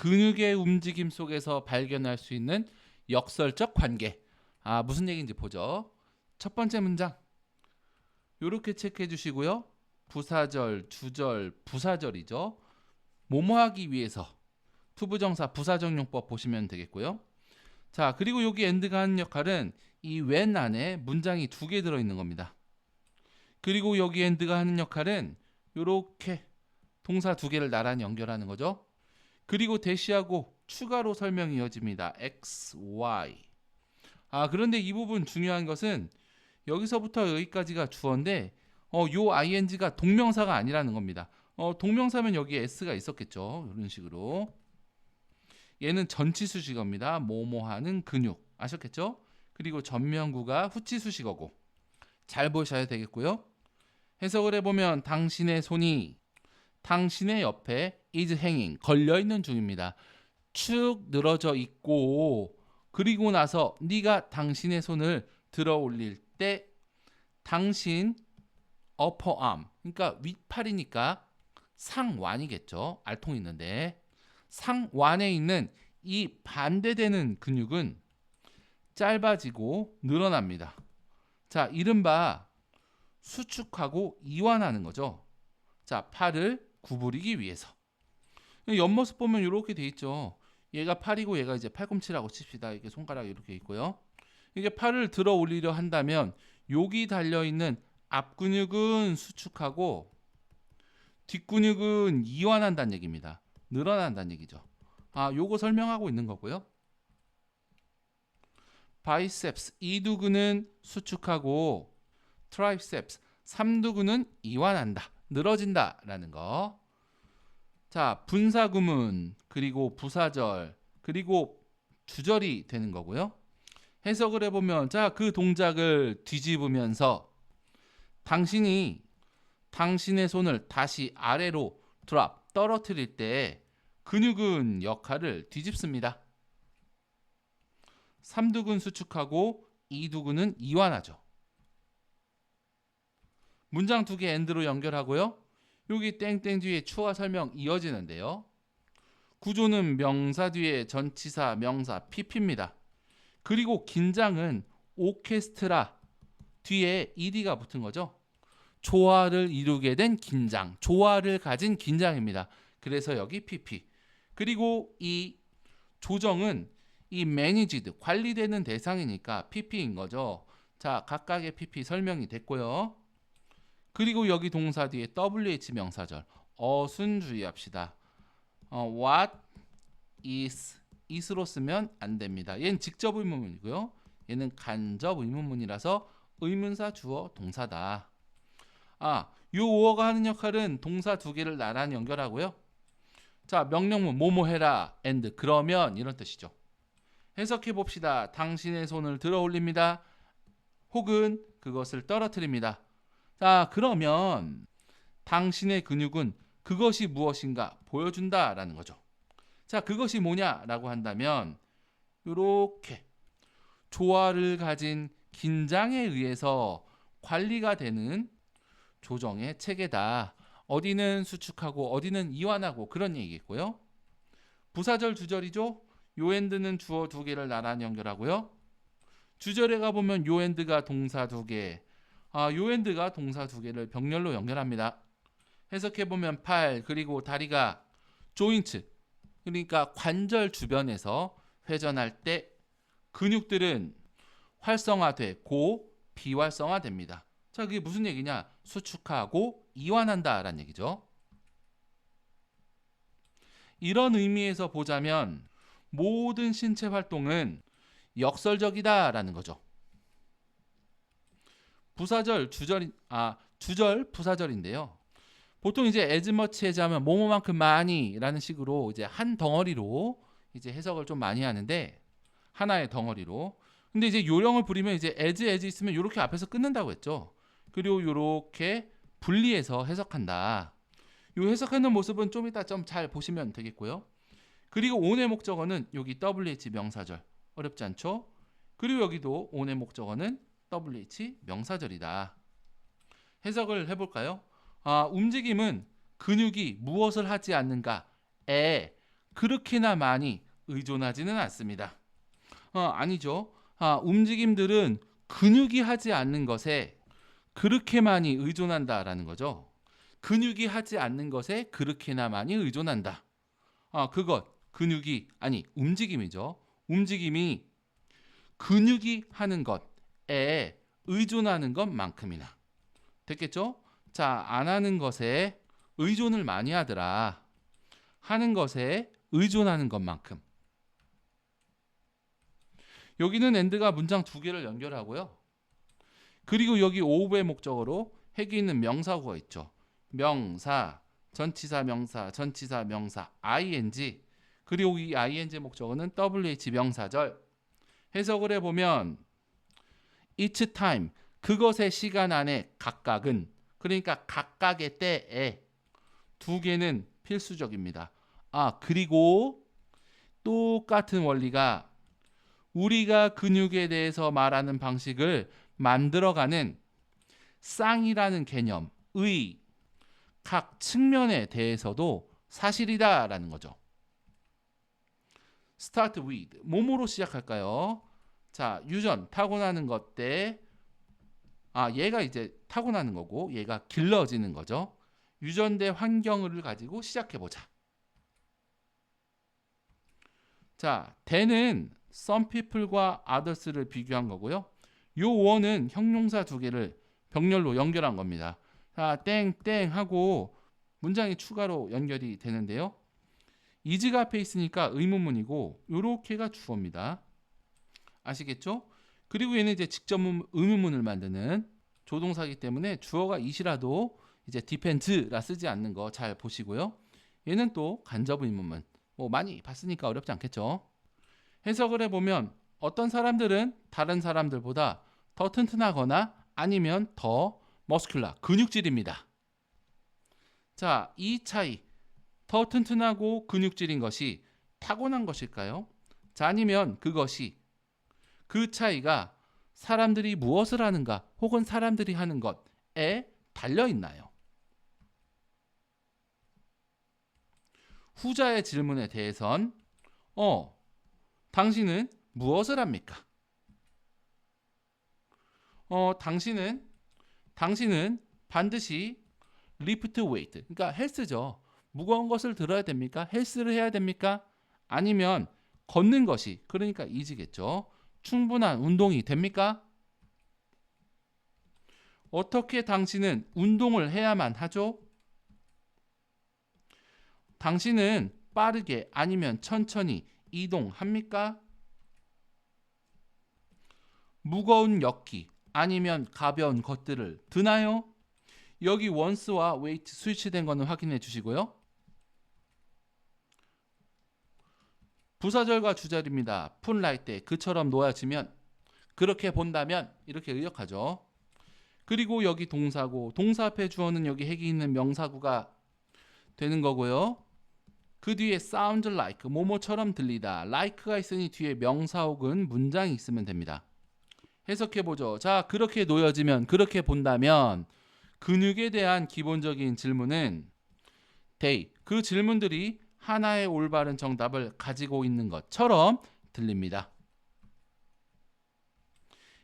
근육의 움직임 속에서 발견할 수 있는 역설적 관계. 무슨 얘기인지 보죠. 첫 번째 문장. 요렇게 체크해 주시고요. 부사절, 주절, 부사절이죠. 뭐뭐하기 위해서. 투부정사 부사적용법 보시면 되겠고요. 자, 그리고 여기 and가 하는 역할은 이 when 안에 문장이 두 개 들어있는 겁니다. 그리고 여기 and가 하는 역할은 요렇게 동사 두 개를 나란히 연결하는 거죠. 그리고 대시하고 추가로 설명이 이어집니다. x, y. 그런데 이 부분 중요한 것은 여기서부터 여기까지가 주어인데 요 ing가 동명사가 아니라는 겁니다. 동명사면 여기에 s가 있었겠죠. 이런 식으로. 얘는 전치수식어입니다. 뭐뭐하는 근육. 아셨겠죠? 그리고 전면구가 후치수식어고. 잘 보셔야 되겠고요. 해석을 해보면 당신의 손이 당신의 옆에 is hanging, 걸려있는 중입니다. 축 늘어져 있고 그리고 나서 네가 당신의 손을 들어 올릴 때 당신 upper arm, 그러니까 윗팔이니까 상완이겠죠. 알통 있는데 상완에 있는 이 반대되는 근육은 짧아지고 늘어납니다. 자, 이른바 수축하고 이완하는 거죠. 자, 팔을 구부리기 위해서. 옆모습 보면 이렇게 돼 있죠. 얘가 팔이고 얘가 이제 팔꿈치라고 칩시다. 이게 손가락이 이렇게 있고요. 이게 팔을 들어 올리려 한다면 여기 달려 있는 앞 근육은 수축하고 뒷 근육은 이완한다는 얘기입니다. 늘어난다는 얘기죠. 요거 설명하고 있는 거고요. 바이셉스 이두근은 수축하고 트라이셉스 삼두근은 이완한다. 늘어진다 라는 거. 자, 분사구문 그리고 부사절 그리고 주절이 되는 거고요. 해석을 해보면 자, 그 동작을 뒤집으면서 당신이 당신의 손을 다시 아래로 드랍 떨어뜨릴 때 근육은 역할을 뒤집습니다. 삼두근 수축하고 이두근은 이완하죠. 문장 두 개 and로 연결하고요. 여기 땡땡 뒤에 추가 설명 이어지는데요. 구조는 명사 뒤에 전치사, 명사, pp입니다. 그리고 긴장은 오케스트라 뒤에 ed가 붙은 거죠. 조화를 이루게 된 긴장, 조화를 가진 긴장입니다. 그래서 여기 pp. 그리고 이 조정은 이 managed, 관리되는 대상이니까 pp인 거죠. 자, 각각의 pp 설명이 됐고요. 그리고 여기 동사 뒤에 wh 명사절 어순 주의합시다. what is로 쓰면 안 됩니다. 얘는 직접 의문문이고요. 얘는 간접 의문문이라서 의문사 주어 동사다. 요 오어가 하는 역할은 동사 두 개를 나란히 연결하고요. 자, 명령문 뭐뭐 해라 and 그러면 이런 뜻이죠. 해석해 봅시다. 당신의 손을 들어 올립니다. 혹은 그것을 떨어뜨립니다. 자, 그러면 당신의 근육은 그것이 무엇인가 보여준다라는 거죠. 자, 그것이 뭐냐라고 한다면 이렇게 조화를 가진 긴장에 의해서 관리가 되는 조정의 체계다. 어디는 수축하고 어디는 이완하고 그런 얘기겠고요. 부사절 주절이죠. 요 and는 주어 두 개를 나란히 연결하고요. 주절에 가보면 요 and가 동사 두 개, 요 and가 동사 두 개를 병렬로 연결합니다. 해석해보면 팔 그리고 다리가 조인트, 그러니까 관절 주변에서 회전할 때 근육들은 활성화되고 비활성화됩니다. 자, 그게 무슨 얘기냐? 수축하고 이완한다라는 얘기죠. 이런 의미에서 보자면 모든 신체 활동은 역설적이다라는 거죠. 부사절 주절 부사절인데요. 보통 이제 as much as 하면 뭐뭐만큼 많이라는 식으로 이제 한 덩어리로 이제 해석을 좀 많이 하는데 하나의 덩어리로. 근데 이제 요령을 부리면 이제 as 있으면 이렇게 앞에서 끊는다고 했죠. 그리고 이렇게 분리해서 해석한다. 이 해석하는 모습은 좀 이따 좀 잘 보시면 되겠고요. 그리고 on의 목적어는 여기 wh 명사절 어렵지 않죠? 그리고 여기도 on의 목적어는 wh 명사절이다. 해석을 해볼까요? 움직임은 근육이 무엇을 하지 않는가에 그렇게나 많이 의존하지는 않습니다. 아니죠. 움직임들은 근육이 하지 않는 것에 그렇게 많이 의존한다라는 거죠. 근육이 하지 않는 것에 그렇게나 많이 의존한다. 움직임이죠. 움직임이 근육이 하는 것에 의존하는 것만큼이나. 됐겠죠? 자, 안 하는 것에 의존을 많이 하더라. 하는 것에 의존하는 것만큼. 여기는 and가 문장 두 개를 연결하고요. 그리고 여기 오브의 목적어로 핵이 있는 명사구가 있죠. 명사, 전치사, 명사, 전치사, 명사, ing. 그리고 이 ing 목적어는 wh 명사절. 해석을 해보면 each time, 그것의 시간 안에 각각은, 그러니까 각각의 때에 두 개는 필수적입니다. 그리고 똑같은 원리가 우리가 근육에 대해서 말하는 방식을 만들어가는 쌍이라는 개념의 각 측면에 대해서도 사실이다라는 거죠. start with, 뭐뭐로 시작할까요? 자, 유전, 타고나는 것 때, 얘가 이제 타고나는 거고 얘가 길러지는 거죠. 유전대 환경을 가지고 시작해보자. 자, 대는 some people과 others를 비교한 거고요. 요 원은 형용사 두 개를 병렬로 연결한 겁니다. 자, 땡땡 하고 문장이 추가로 연결이 되는데요. is가 앞에 있으니까 의문문이고 요렇게가 주어입니다. 아시겠죠? 그리고 얘는 이제 직접 의문문을 만드는 조동사이기 때문에 주어가 it이라도 이제 depend라 쓰지 않는 거 잘 보시고요. 얘는 또 간접 의문문. 많이 봤으니까 어렵지 않겠죠? 해석을 해보면 어떤 사람들은 다른 사람들보다 더 튼튼하거나 아니면 더 머스큘라, 근육질입니다. 자, 이 차이, 더 튼튼하고 근육질인 것이 타고난 것일까요? 자, 아니면 그것이, 그 차이가 사람들이 무엇을 하는가 혹은 사람들이 하는 것에 달려있나요? 후자의 질문에 대해선 당신은 무엇을 합니까? 당신은 반드시 lift weight, 그러니까 헬스죠. 무거운 것을 들어야 됩니까? 헬스를 해야 됩니까? 아니면 걷는 것이, 그러니까 이지겠죠. 충분한 운동이 됩니까? 어떻게 당신은 운동을 해야만 하죠? 당신은 빠르게 아니면 천천히 이동합니까? 무거운 역기 아니면 가벼운 것들을 드나요? 여기 once와 wait 스위치된 거는 확인해 주시고요. 부사절과 주절입니다. 푼라이 때 그처럼 놓아지면, 그렇게 본다면 이렇게 의역하죠. 그리고 여기 동사고 동사 앞에 주어는 여기 핵이 있는 명사구가 되는 거고요. 그 뒤에 sound like, 뭐뭐처럼 들리다, like가 있으니 뒤에 명사 혹은 문장이 있으면 됩니다. 해석해보죠. 자, 그렇게 놓여지면, 그렇게 본다면 근육에 대한 기본적인 질문은 they, 그 질문들이 하나의 올바른 정답을 가지고 있는 것처럼 들립니다.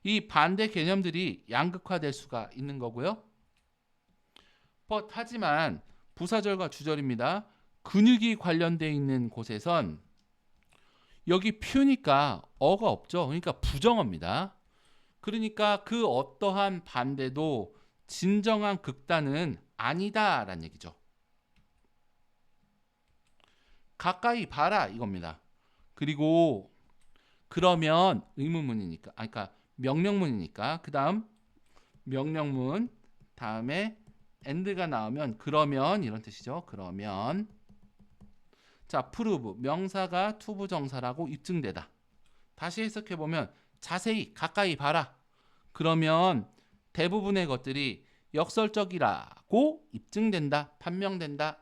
이 반대 개념들이 양극화될 수가 있는 거고요. but, 하지만 부사절과 주절입니다. 근육이 관련되어 있는 곳에선 여기 퓨니까 어가 없죠. 그러니까 부정어입니다. 그러니까 그 어떠한 반대도 진정한 극단은 아니다라는 얘기죠. 가까이 봐라 이겁니다. 그리고 그러면 의문문이니까, 그러니까 명령문이니까 그 다음 명령문 다음에 and가 나오면 그러면 이런 뜻이죠. 그러면 자, prove, 명사가 투부정사라고 입증되다. 다시 해석해보면 자세히 가까이 봐라. 그러면 대부분의 것들이 역설적이라고 입증된다, 판명된다.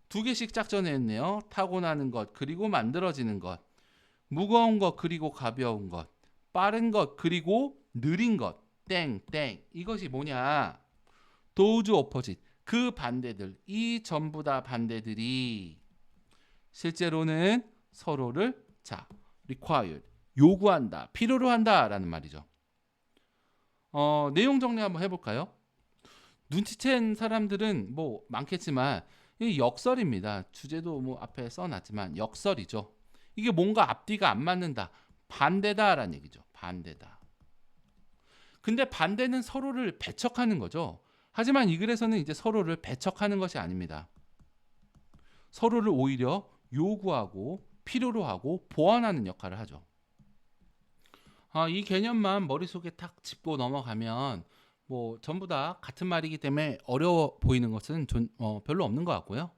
두 개씩 짝전했네요. 타고나는 것 그리고 만들어지는 것, 무거운 것 그리고 가벼운 것, 빠른 것 그리고 느린 것. 땡땡. 이것이 뭐냐? 도우즈 오퍼짓, 그 반대들, 이 전부 다 반대들이 실제로는 서로를 require, 요구한다, 필요로 한다라는 말이죠. 내용 정리 한번 해볼까요? 눈치챈 사람들은 뭐 많겠지만 이 역설입니다. 주제도 뭐 앞에 써놨지만 역설이죠. 이게 뭔가 앞뒤가 안 맞는다, 반대다라는 얘기죠. 반대다. 근데 반대는 서로를 배척하는 거죠. 하지만 이 글에서는 이제 서로를 배척하는 것이 아닙니다. 서로를 오히려 요구하고 필요로 하고 보완하는 역할을 하죠. 이 개념만 머릿속에 탁 짚고 넘어가면 뭐 전부 다 같은 말이기 때문에 어려워 보이는 것은 별로 없는 것 같고요.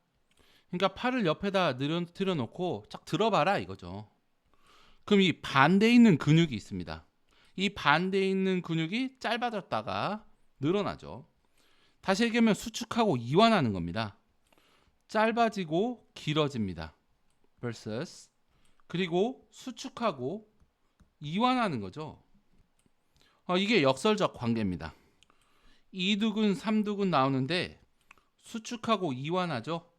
그러니까 팔을 옆에다 들여놓고 쫙 들어봐라 이거죠. 그럼 이 반대에 있는 근육이 있습니다. 이 반대에 있는 근육이 짧아졌다가 늘어나죠. 다시 얘기하면 수축하고 이완하는 겁니다. 짧아지고 길어집니다. versus 그리고 수축하고 이완하는 거죠. 이게 역설적 관계입니다. 2두근, 3두근 나오는데 수축하고 이완하죠.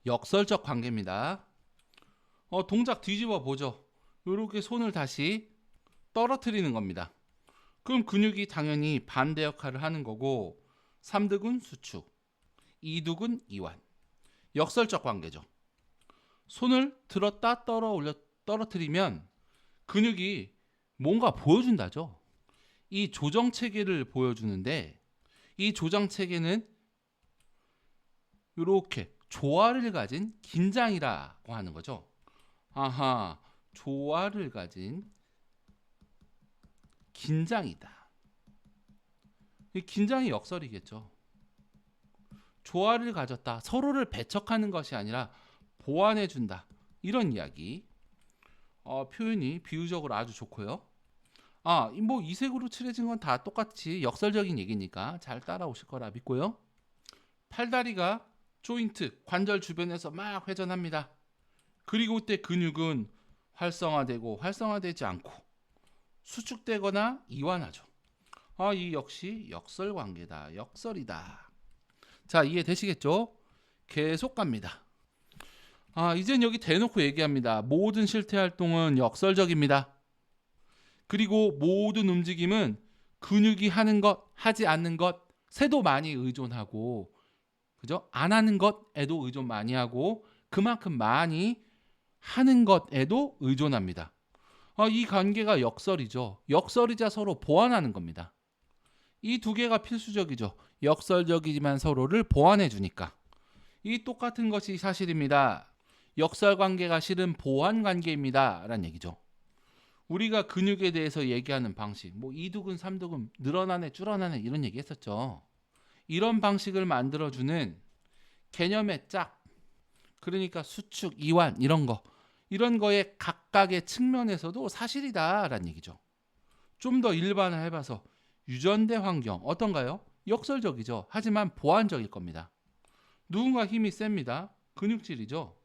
역설적 관계입니다. 동작 뒤집어 보죠. 이렇게 손을 다시 떨어뜨리는 겁니다. 그럼 근육이 당연히 반대 역할을 하는 거고 3두근 수축, 2두근 이완. 역설적 관계죠. 손을 들었다 떨어뜨리면 근육이 뭔가 보여준다죠. 이 조정 체계를 보여주는데 이 조정 체계는 이렇게 조화를 가진 긴장이라고 하는 거죠. 아하, 조화를 가진 긴장이다. 이 긴장이 역설이겠죠. 조화를 가졌다. 서로를 배척하는 것이 아니라 보완해준다. 이런 이야기. 표현이 비유적으로 아주 좋고요. 뭐 이색으로 칠해진 건 다 똑같이 역설적인 얘기니까 잘 따라오실 거라 믿고요. 팔다리가 조인트, 관절 주변에서 막 회전합니다. 그리고 그때 근육은 활성화되고 활성화되지 않고 수축되거나 이완하죠. 이 역시 역설관계다. 역설이다. 자, 이해되시겠죠? 계속 갑니다. 이젠 여기 대놓고 얘기합니다. 모든 실태 활동은 역설적입니다. 그리고 모든 움직임은 근육이 하는 것, 하지 않는 것에도 많이 의존하고, 그죠? 안 하는 것에도 의존 많이 하고, 그만큼 많이 하는 것에도 의존합니다. 이 관계가 역설이죠. 역설이자 서로 보완하는 겁니다. 이 두 개가 필수적이죠. 역설적이지만 서로를 보완해 주니까. 이 똑같은 것이 사실입니다. 역설 관계가 실은 보완 관계입니다. 라는 얘기죠. 우리가 근육에 대해서 얘기하는 방식, 뭐 2두근, 3두근, 늘어나네, 줄어나네 이런 얘기 했었죠. 이런 방식을 만들어주는 개념의 짝, 그러니까 수축, 이완 이런 거의 각각의 측면에서도 사실이다라는 얘기죠. 좀 더 일반화해봐서 유전대 환경 어떤가요? 역설적이죠. 하지만 보완적일 겁니다. 누군가 힘이 셉니다. 근육질이죠.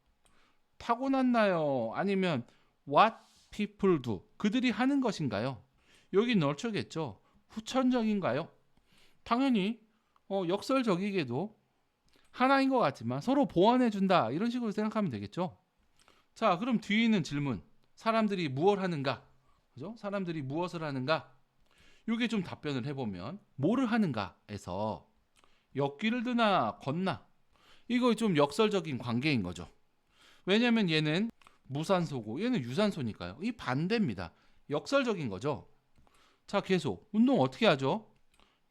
타고났나요? 아니면 what people do, 그들이 하는 것인가요? 여기 nurture겠죠. 후천적인가요? 당연히 역설적이게도 하나인 것 같지만 서로 보완해준다 이런 식으로 생각하면 되겠죠. 자, 그럼 뒤에 있는 질문, 사람들이 무엇을 하는가? 그죠? 사람들이 무엇을 하는가? 이게 좀 답변을 해보면 뭐를 하는가에서 역기를 드나 걷나, 이거 좀 역설적인 관계인 거죠. 왜냐하면 얘는 무산소고 얘는 유산소니까요. 이 반대입니다. 역설적인 거죠. 자, 계속 운동 어떻게 하죠?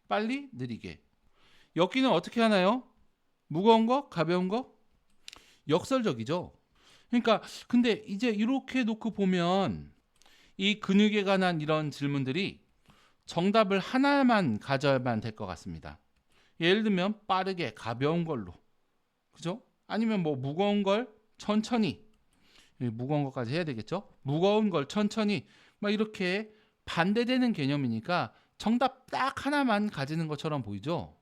빨리 느리게. 역기는 어떻게 하나요? 무거운 거 가벼운 거? 역설적이죠. 그러니까 근데 이제 이렇게 놓고 보면 이 근육에 관한 이런 질문들이 정답을 하나만 가져야만 될 것 같습니다. 예를 들면 빠르게 가벼운 걸로, 그죠? 아니면 뭐 무거운 걸 천천히, 무거운 것까지 해야 되겠죠? 무거운 걸 천천히, 막 이렇게 반대되는 개념이니까 정답 딱 하나만 가지는 것처럼 보이죠?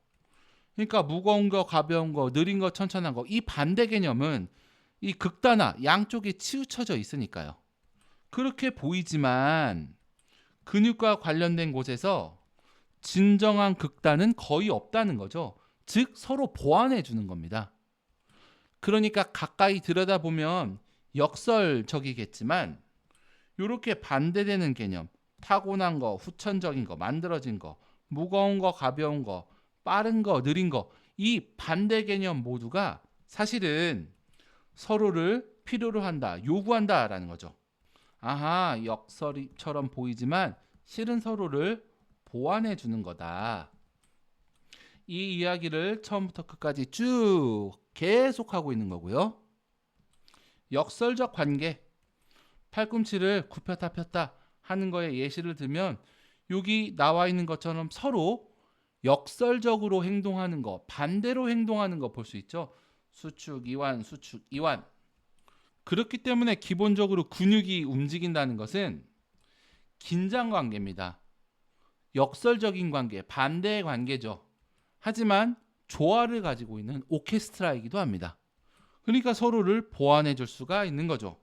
그러니까 무거운 거, 가벼운 거, 느린 거, 천천한 거, 이 반대 개념은 이 극단화, 양쪽에 치우쳐져 있으니까요. 그렇게 보이지만 근육과 관련된 곳에서 진정한 극단은 거의 없다는 거죠. 즉 서로 보완해 주는 겁니다. 그러니까 가까이 들여다보면 역설적이겠지만 이렇게 반대되는 개념, 타고난 거, 후천적인 거, 만들어진 거, 무거운 거, 가벼운 거, 빠른 거, 느린 거, 이 반대 개념 모두가 사실은 서로를 필요로 한다, 요구한다라는 거죠. 아하, 역설처럼 보이지만 실은 서로를 보완해 주는 거다. 이 이야기를 처음부터 끝까지 쭉 계속하고 있는 거고요. 역설적 관계, 팔꿈치를 굽혔다 폈다 하는 거에 예시를 들면 여기 나와 있는 것처럼 서로 역설적으로 행동하는 거, 반대로 행동하는 거 볼 수 있죠. 수축, 이완, 수축, 이완. 그렇기 때문에 기본적으로 근육이 움직인다는 것은 긴장 관계입니다. 역설적인 관계, 반대의 관계죠. 하지만 조화를 가지고 있는 오케스트라이기도 합니다. 그러니까 서로를 보완해 줄 수가 있는 거죠.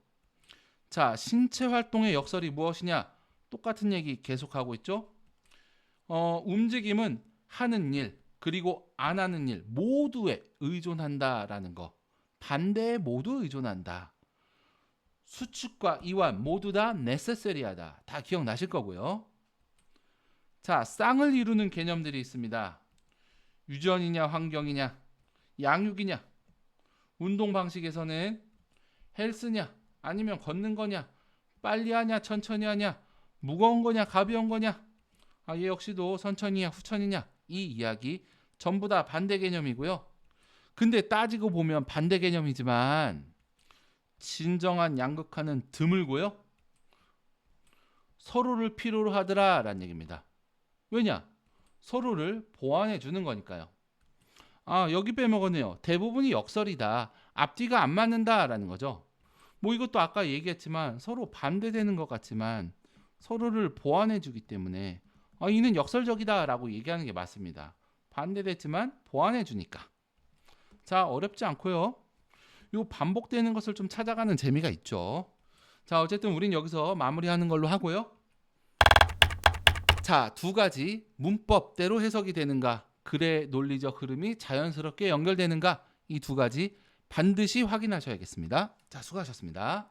자, 신체 활동의 역설이 무엇이냐? 똑같은 얘기 계속하고 있죠. 움직임은 하는 일 그리고 안 하는 일 모두에 의존한다라는 거. 반대에 모두 의존한다. 수축과 이완 모두 다 necessary하다. 다 기억나실 거고요. 자, 쌍을 이루는 개념들이 있습니다. 유전이냐 환경이냐 양육이냐 운동 방식에서는 헬스냐 아니면 걷는 거냐 빨리 하냐 천천히 하냐 무거운 거냐 가벼운 거냐 얘 역시도 선천이냐 후천이냐 이 이야기 전부 다 반대 개념이고요. 근데 따지고 보면 반대 개념이지만 진정한 양극화는 드물고요. 서로를 필요로 하더라 라는 얘기입니다. 왜냐? 서로를 보완해 주는 거니까요. 여기 빼먹었네요. 대부분이 역설이다. 앞뒤가 안 맞는다라는 거죠. 뭐 이것도 아까 얘기했지만 서로 반대되는 것 같지만 서로를 보완해 주기 때문에 이는 역설적이다라고 얘기하는 게 맞습니다. 반대됐지만 보완해 주니까. 자, 어렵지 않고요. 요 반복되는 것을 좀 찾아가는 재미가 있죠. 자, 어쨌든 우린 여기서 마무리하는 걸로 하고요. 자, 두 가지 문법대로 해석이 되는가, 글의 논리적 흐름이 자연스럽게 연결되는가, 이 두 가지 반드시 확인하셔야겠습니다. 자, 수고하셨습니다.